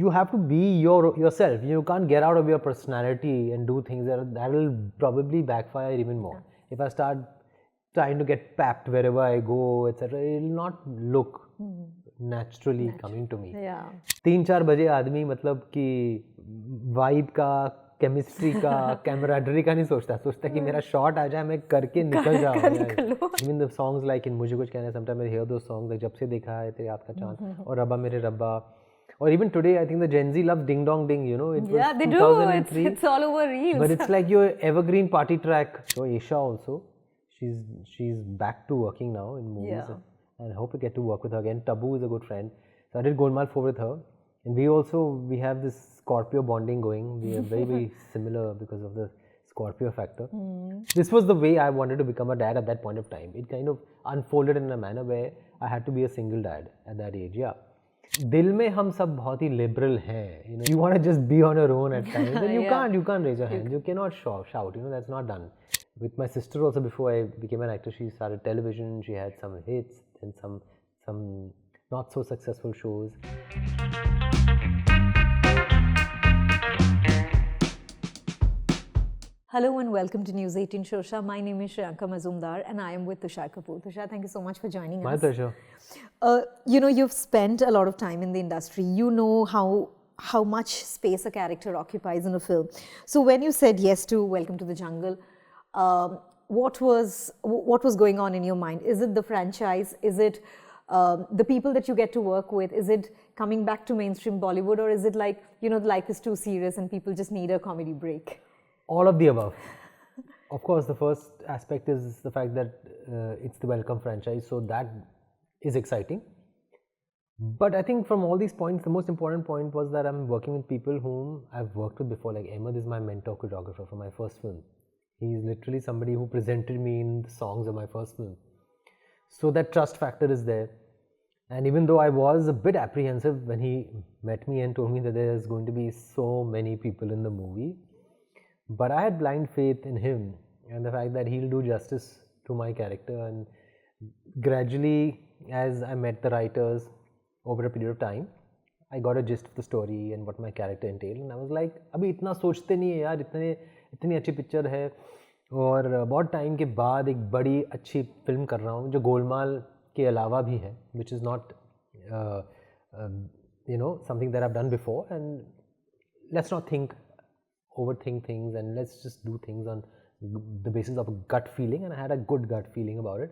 you have to be yourself. You can't get out of your personality and do things that will probably backfire even more. If I start trying to get papped wherever I go, etc., it will not look naturally coming to me. 3-4 बजे आदमी मतलब कि vibe का, chemistry का, camaraderie का नहीं सोचता कि मेरा शॉट आ जाए, मैं करके निकल जाऊँ. Even the songs like in मुझे कुछ कहना है, sometimes I hear those songs like जब से देखा है तेरे याद का चांद और रब्बा मेरे रब्बा. Or even today, I think the Gen Z loves Ding Dong Ding, you know. It was they 2003, do. It's all over reels. But it's like your evergreen party track. So Aisha also, she's back to working now in movies. And I hope to get to work with her again. Tabu is a good friend. So I did Golmaal 4 with her. And we have this Scorpio bonding going. We are very, very similar because of the Scorpio factor. This was the way I wanted to become a dad at that point of time. It kind of unfolded in a manner where I had to be a single dad at that age, दिल में हम सब बहुत ही liberal हैं, you know. You want to just be on your own at times, and you can't raise your hand. You cannot shout, you know. That's not done. With my sister also, before I became an actor, she started television. She had some hits and some not so successful shows. Hello and welcome to News 18 Shosha. My name is Shreyanka Mazumdar and I am with Tusshar Kapoor. Tusshar, thank you so much for joining us. My pleasure. You know, you've spent a lot of time in the industry. You know how much space a character occupies in a film. So when you said yes to Welcome to the Jungle, what was going on in your mind? Is it the franchise? Is it the people that you get to work with? Is it coming back to mainstream Bollywood, or is it like, you know, life is too serious and people just need a comedy break? All of the above. Of course, the first aspect is the fact that it's the Welcome franchise, so that is exciting. But I think from all these points, the most important point was that I'm working with people whom I've worked with before. Like Ahmed is my mentor choreographer for my first film. He's literally somebody who presented me in the songs of my first film. So that trust factor is there. And even though I was a bit apprehensive when he met me and told me that there's going to be so many people in the movie, but I had blind faith in him and the fact that he'll do justice to my character. And gradually, as I met the writers over a period of time, I got a gist of the story and what my character entailed. And I was like, अभी इतना सोचते नहीं है यार, इतनी अच्छी picture है और बहुत टाइम के बाद एक बड़ी अच्छी फिल्म कर रहा हूँ जो गोलमाल के अलावा भी है, which is not you know, something that I've done before. And let's not overthink things, and let's just do things on the basis of a gut feeling. And I had a good gut feeling about it,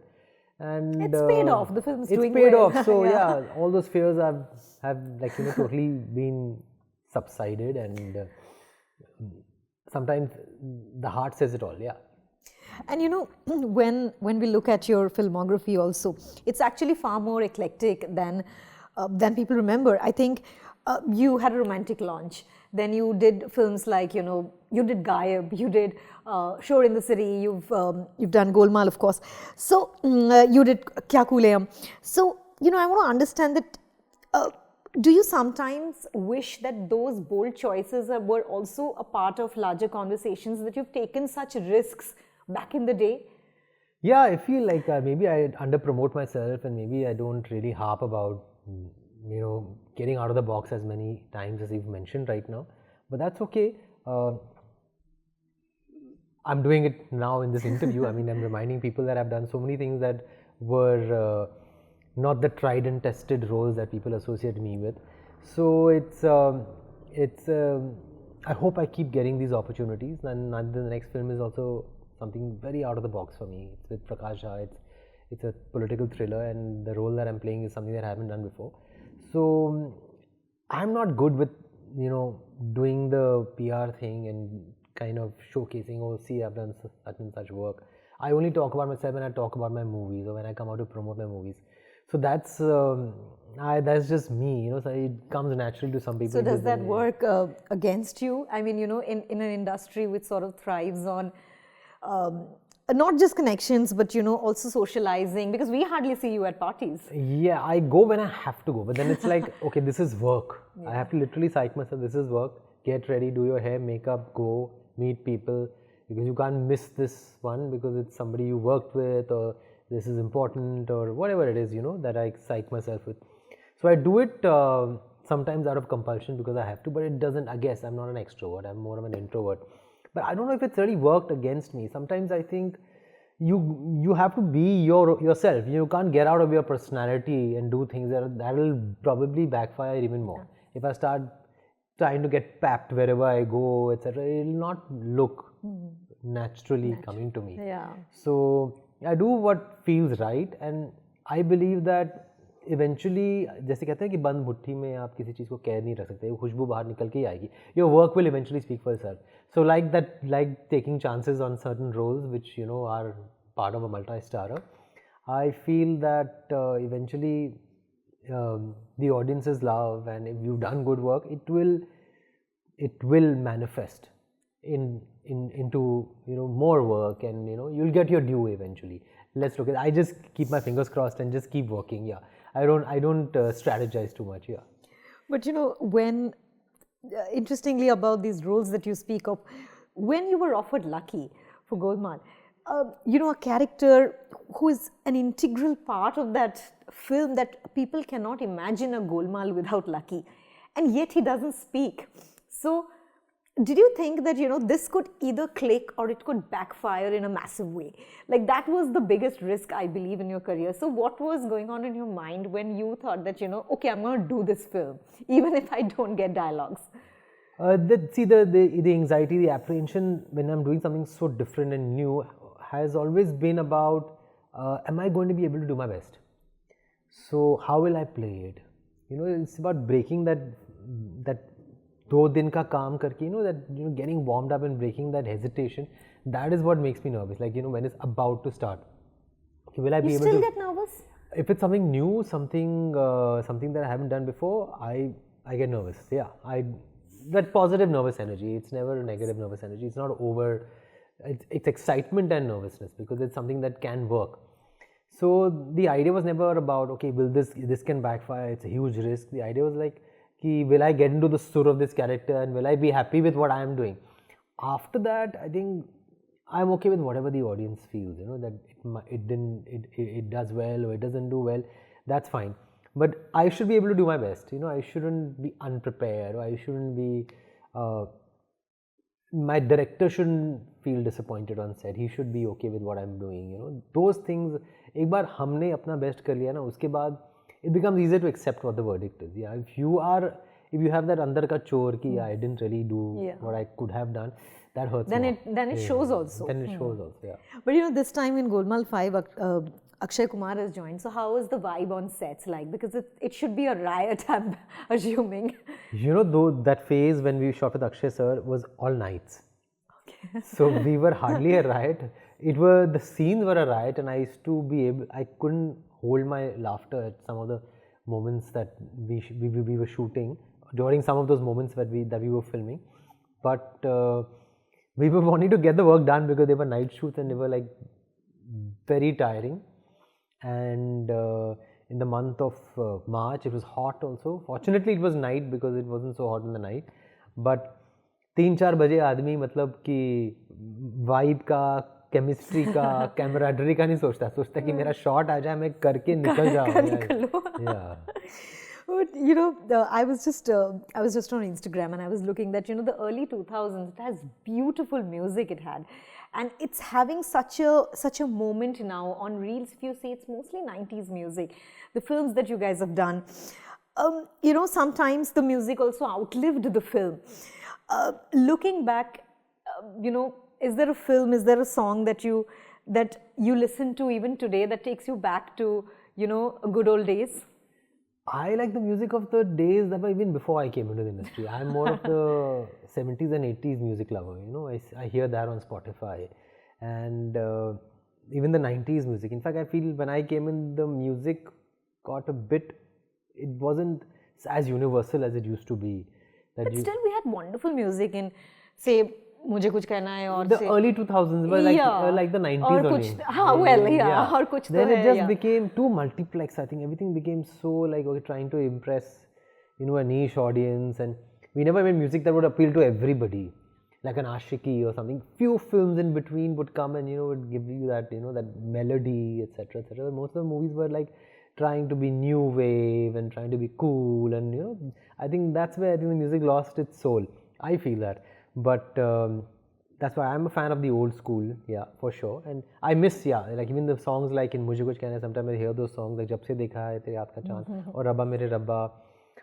and it's paid off. The film's doing well. It's paid off. So yeah, all those fears have like, you know, totally been subsided, and sometimes the heart says it all. And you know, when we look at your filmography also, it's actually far more eclectic than people remember. I think you had a romantic launch. Then you did films like, you know, you did Gayab, you did Shor in the City, you've done Golmaal, of course. So you did Kya Kool. So, you know, I want to understand that, do you sometimes wish that those bold choices were also a part of larger conversations, that you've taken such risks back in the day? Yeah, I feel like maybe I under-promote myself, and maybe I don't really harp about, you know, getting out of the box as many times as you've mentioned right now. But that's okay. I'm doing it now in this interview. I mean, I'm reminding people that I've done so many things that were not the tried and tested roles that people associate me with. So I hope I keep getting these opportunities. And the next film is also something very out of the box for me. It's with Prakash Jha. It's a political thriller, and the role that I'm playing is something that I haven't done before. So I'm not good with, you know, doing the PR thing and kind of showcasing, oh, see, I've done such and such work. I only talk about myself when I talk about my movies or when I come out to promote my movies. So that's just me, you know. So it comes naturally to some people. So does that work against you? I mean, you know, in an industry which sort of thrives on not just connections, but, you know, also socializing, because we hardly see you at parties. Yeah, I go when I have to go, but then it's like, okay, this is work. I have to literally psych myself, this is work. Get ready, do your hair, makeup, go, meet people, because you can't miss this one because it's somebody you worked with, or this is important, or whatever it is, you know, that I psych myself with. So I do it sometimes out of compulsion because I have to, but it doesn't. I guess I'm not an extrovert. I'm more of an introvert. But I don't know if it's really worked against me. Sometimes I think you have to be yourself. You can't get out of your personality and do things that will probably backfire even more. If I start trying to get papped wherever I go, etc., it will not look naturally coming to me. Yeah. So I do what feels right, and I believe that eventually, जैसे कहते हैं कि बंद मुट्ठी में आप किसी चीज़ को कैद नहीं रख सकते, खुशबू बाहर निकल के ही आएगी. Your work will eventually speak for itself. So like that, like taking chances on certain roles which are part of a multi-starrer, I feel that eventually the audience's love, and if you've done good work, it will manifest into more work, and you'll get your due eventually. Let's look at. I just keep my fingers crossed and just keep working. Yeah, I don't strategize too much. Yeah. But when interestingly about these roles that you speak of, when you were offered Lucky for Golmaal, a character who is an integral part of that film, that people cannot imagine a Golmaal without Lucky, and yet he doesn't speak. So did you think that this could either click or it could backfire in a massive way? Like, that was the biggest risk, I believe, in your career. So what was going on in your mind when you thought that okay, I'm going to do this film even if I don't get dialogues? The anxiety, the apprehension when I'm doing something so different and new has always been about am I going to be able to do my best? So how will I play it? It's about breaking that 2 दिन का काम करके, that getting warmed up and breaking that hesitation. That is what makes me nervous. Like when it's about to start, will I be able to? You still get nervous? If it's something new, something that I haven't done before, I get nervous. Yeah, that positive nervous energy. It's never negative nervous energy. It's not over. It's excitement and nervousness because it's something that can work. So the idea was never about okay, will this can backfire? It's a huge risk. The idea was like, will I get into the sur of this character and will I be happy with what I am doing? After that, I think I'm okay with whatever the audience feels. That it does well or it doesn't do well. That's fine. But I should be able to do my best. I shouldn't be unprepared, or I shouldn't be. My director shouldn't feel disappointed on set. He should be okay with what I'm doing. Those things. एक बार हमने अपना best कर लिया ना, उसके बाद it becomes easier to accept what the verdict is. Yeah, if you have that andar ka chor ki I didn't really do what I could have done, that hurts. Then it shows also. Then it shows also. Yeah. But this time in Golmaal 5, Akshay Kumar has joined. So how is the vibe on sets like? Because it should be a riot, I'm assuming. Though that phase when we shot with Akshay sir was all nights. Okay. So we were hardly a riot. The scenes were a riot, and I used to I couldn't hold my laughter at some of the moments that we were shooting, during some of those moments that we were filming. But we were wanting to get the work done because they were night shoots and they were like very tiring. And in the month of March, it was hot also. Fortunately, it was night because it wasn't so hot in the night. But 3-4 बजे आदमी मतलब कि vibe का, chemistry का, camaraderie का नहीं सोचता कि मेरा शॉट आ जाए, मैं करके निकल जाऊँ. But I was just on Instagram and I was looking that the early 2000s, it has beautiful music it had, and it's having such a moment now on reels. If you see, it's mostly 90s music. The films that you guys have done, sometimes the music also outlived the film. Looking back, is there a film, is there a song that you listen to even today that takes you back to good old days? I like the music of the days that were even before I came into the industry. I'm more of the 70s and 80s music lover. I hear that on Spotify, and even the 90s music. In fact, I feel when I came in, the music got it wasn't as universal as it used to be. But still, we had wonderful music in, say, मुझे कुछ कहना है और the early 2000s were like the 90s और only. कुछ और कुछ then it just became too multiplex. I think everything became so like trying to impress a niche audience, and we never made music that would appeal to everybody, like an ashiki or something. Few films in between would come and would give you that that melody, etc., etc. Most of the movies were like trying to be new wave and trying to be cool, and I think that's where I think the music lost its soul. I feel that, but that's why I'm a fan of the old school, yeah, for sure. And I miss, yeah, like even the songs like in Mujhe Kuch Kehna Hai, sometimes I hear those songs like Jab Se Dekha Hai Tere Aap Ka Chand or Rabba Mere Rabba.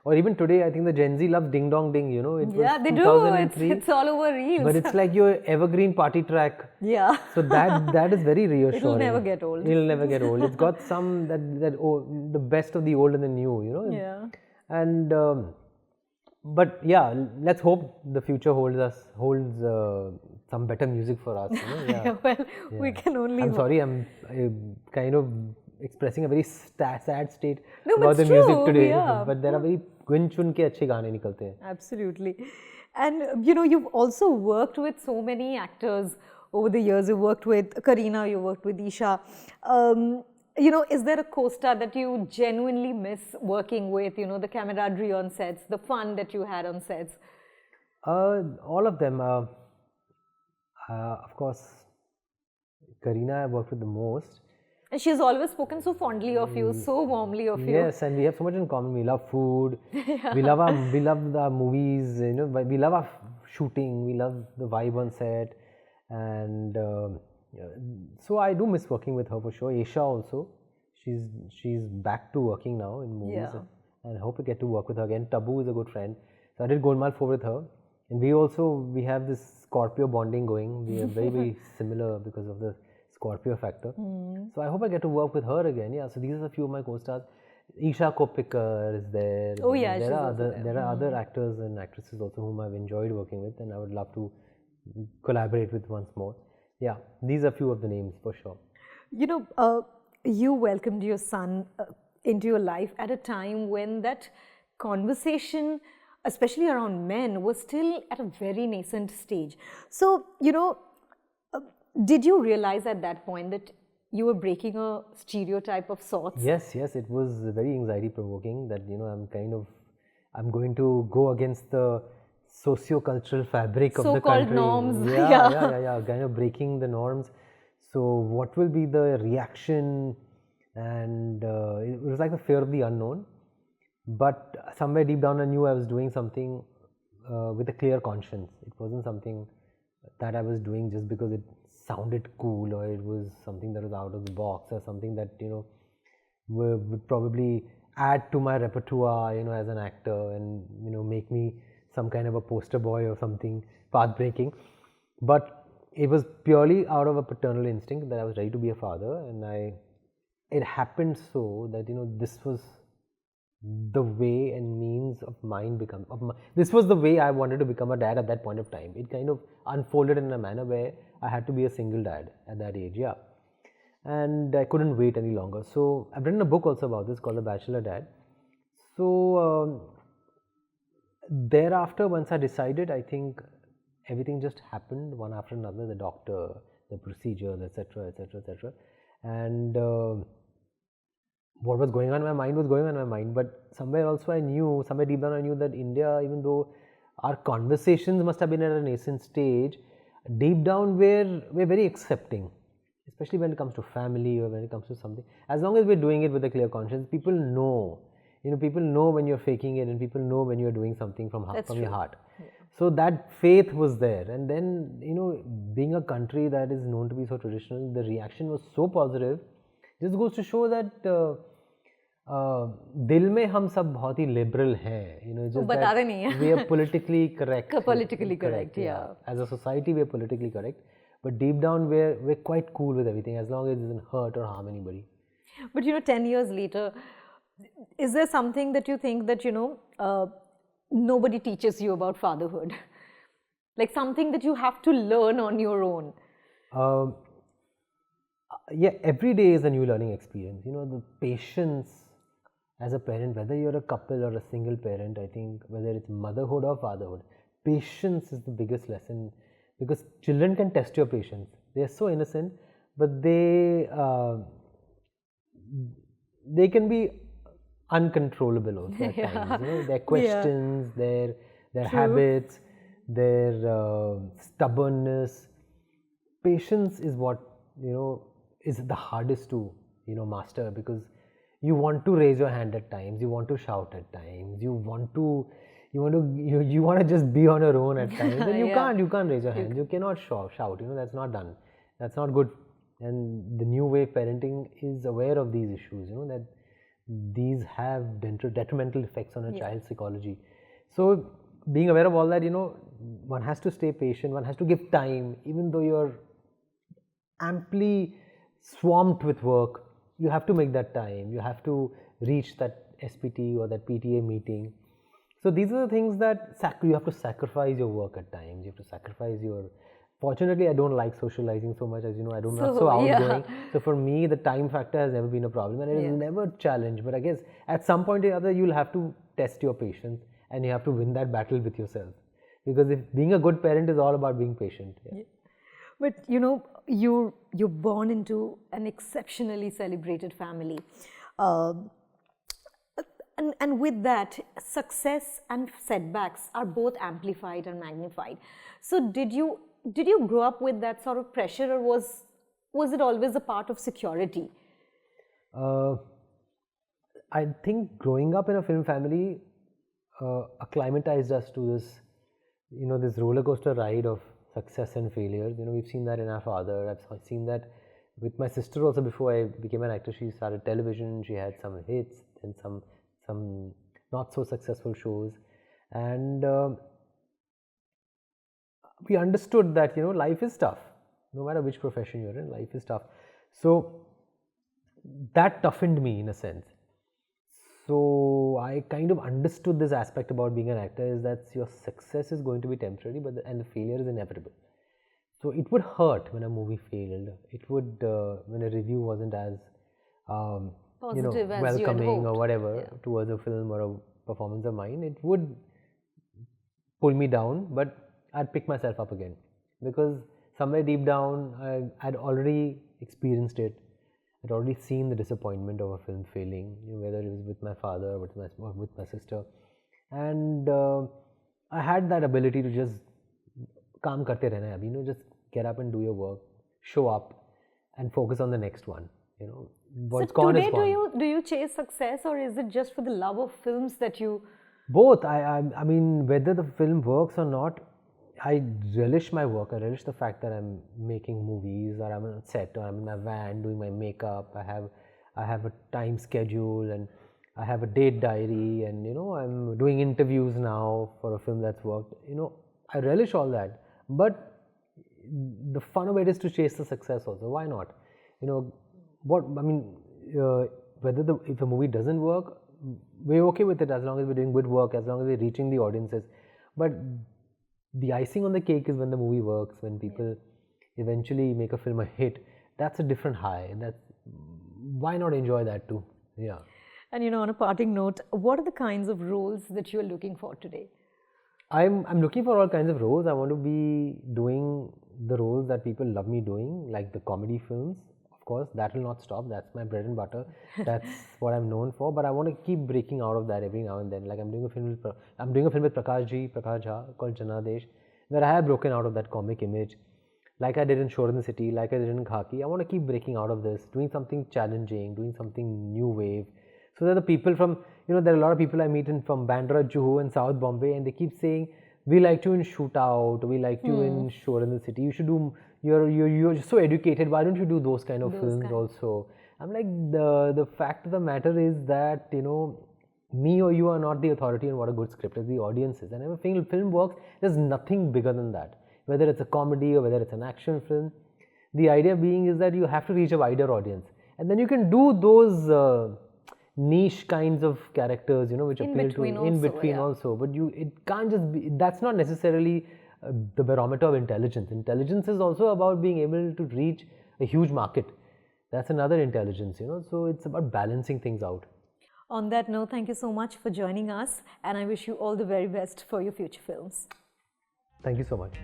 Or even today, I think the Gen Z loves Ding Dong Ding, it was they 2003, do. It's all over reels. but it's like your evergreen party track. Yeah. So that is very reassuring. It'll never get old. It'll never get old. It's got some the best of the old and the new, Yeah. And but yeah, let's hope the future holds some better music for us. Yeah. Well, we can only I'm hope. sorry, I'm kind of expressing a very sad state No, but about the it's music true, today. yeah. But there are very gun chun ke अच्छे गाने निकलते हैं. Absolutely. And you've also worked with so many actors over the years. You worked with Kareena, you worked with Isha. Is there a co-star that you genuinely miss working with? The camaraderie on sets, the fun that you had on sets? All of them. Of course, Kareena I worked with the most. And she's always spoken so fondly of you, so warmly of you. Yes, and we have so much in common. We love food. We love the movies. We love our shooting. We love the vibe on set, and so I do miss working with her for sure. Isha also, she's back to working now in movies, and I hope to get to work with her again. Tabu is a good friend, so I did Golmaal 4 with her, and we have this Scorpio bonding going. We are very very similar because of the Scorpio factor. So I hope I get to work with her again. Yeah. So these are a few of my co-stars. Isha Kopikar is there. Oh yeah, there are other actors and actresses also whom I've enjoyed working with, and I would love to collaborate with once more. Yeah, these are a few of the names for sure. You welcomed your son into your life at a time when that conversation, especially around men, was still at a very nascent stage. So, did you realize at that point that you were breaking a stereotype of sorts? Yes, it was very anxiety provoking that I'm going to go against the socio-cultural fabric of the country. So-called norms. Yeah, kind of breaking the norms. So what will be the reaction? And it was like the fear of the unknown. But somewhere deep down I knew I was doing something with a clear conscience. It wasn't something that I was doing just because it sounded cool, or it was something that was out of the box, or something that would probably add to my repertoire as an actor, and make me some kind of a poster boy or something path breaking. But it was purely out of a paternal instinct that I was ready to be a father, and it happened so that this was the way and means of mine this was the way I wanted to become a dad at that point of time. It kind of unfolded in a manner where I had to be a single dad at that age, yeah. And I couldn't wait any longer. So I've written a book also about this called The Bachelor Dad. So thereafter, once I decided, I think everything just happened one after another. The doctor, the procedures, etc., etc., etc. And what was going on in my mind was going on in my mind, but somewhere deep down I knew that India, even though our conversations must have been at a nascent stage, deep down we're very accepting, especially when it comes to family or when it comes to something. As long as we're doing it with a clear conscience, people know. People know when you're faking it, and people know when you're doing something from your heart. Yeah. So that faith was there, and then being a country that is known to be so traditional, the reaction was so positive. This goes to show that दिल में हम सब बहुत ही liberal हैं, just that we are politically correct. Politically correct, yeah. As a society, we are politically correct, but deep down we're quite cool with everything as long as it doesn't hurt or harm anybody. But 10 years later, is there something that you think that nobody teaches you about fatherhood, like something that you have to learn on your own? Yeah, every day is a new learning experience. The patience as a parent, whether you're a couple or a single parent, I think whether it's motherhood or fatherhood, patience is the biggest lesson, because children can test your patience. They are so innocent, but they can be uncontrollable also at times. Their questions, their habits, their stubbornness. Patience is what is the hardest to master, because you want to raise your hand at times, you want to shout at times, you want to just be on your own at times, and you can't raise your hand, you cannot shout, that's not done, that's not good. And the new wave parenting is aware of these issues, that these have detrimental effects on a child's psychology. So being aware of all that, one has to stay patient, one has to give time, even though you're amply swamped with work, you have to make that time, you have to reach that SPT or that PTA meeting. So these are the things that you have to sacrifice your work at times, you have to sacrifice your... Fortunately, I don't like socializing so much, as you know, I'm not so outgoing. So for me, the time factor has never been a problem, and it is never a challenge. But I guess at some point or other, you'll have to test your patience, and you have to win that battle with yourself. Because if being a good parent is all about being patient. But you're born into an exceptionally celebrated family, and with that, success and setbacks are both amplified and magnified. So did you grow up with that sort of pressure, or was it always a part of security? I think growing up in a film family acclimatized us to this, this roller coaster ride of success and failures. We've seen that in our father. I've seen that with my sister also. Before I became an actor, she started television. She had some hits and some not so successful shows, and we understood that life is tough. No matter which profession you're in, life is tough. So that toughened me in a sense. So I kind of understood this aspect about being an actor, is that your success is going to be temporary, and the failure is inevitable. So it would hurt when a movie failed. It would when a review wasn't as positive as welcoming or whatever towards a film or a performance of mine. It would pull me down, but I'd pick myself up again, because somewhere deep down I'd already experienced it. I'd already seen the disappointment of a film failing, whether it was with my father or with my sister, and I had that ability to just काम करते रहना है, just get up and do your work, show up, and focus on the next one. What's so gone today, is gone. do you chase success, or is it just for the love of films that you? Both. I mean, whether the film works or not, I relish my work. I relish the fact that I'm making movies, or I'm on set, or I'm in my van doing my makeup. I have a time schedule, and I have a date diary, and I'm doing interviews now for a film that's worked. I relish all that, but the fun of it is to chase the success also. Why not? If a movie doesn't work, we're okay with it as long as we're doing good work, as long as we're reaching the audiences. But the icing on the cake is when the movie works, when people eventually make a film a hit. That's a different high. Why not enjoy that too? Yeah. And on a parting note, what are the kinds of roles that you are looking for today? I'm looking for all kinds of roles. I want to be doing the roles that people love me doing, like the comedy films. Of course, that will not stop. That's my bread and butter. That's what I'm known for. But I want to keep breaking out of that every now and then. Like I'm doing a film with Prakash Jha called Janadesh, where I have broken out of that comic image, like I did in Shor in the City, like I did in Khaki. I want to keep breaking out of this, doing something challenging, doing something new wave, so that the people from, there are a lot of people I meet from Bandra, Juhu and South Bombay, and they keep saying, we liked you in Shootout, we liked you in Shor in the City, you should do, you're so educated, why don't you do those kind of films also? I'm like, the fact of the matter is that, me or you are not the authority on what a good script is, the audience is. And if a film works, there's nothing bigger than that. Whether it's a comedy or whether it's an action film, the idea being is that you have to reach a wider audience. And then you can do those niche kinds of characters, which appeal to in between also. But it can't just be, that's not necessarily the barometer of intelligence. Intelligence is also about being able to reach a huge market. That's another intelligence, so it's about balancing things out. On that note, thank you so much for joining us, and I wish you all the very best for your future films. Thank you so much.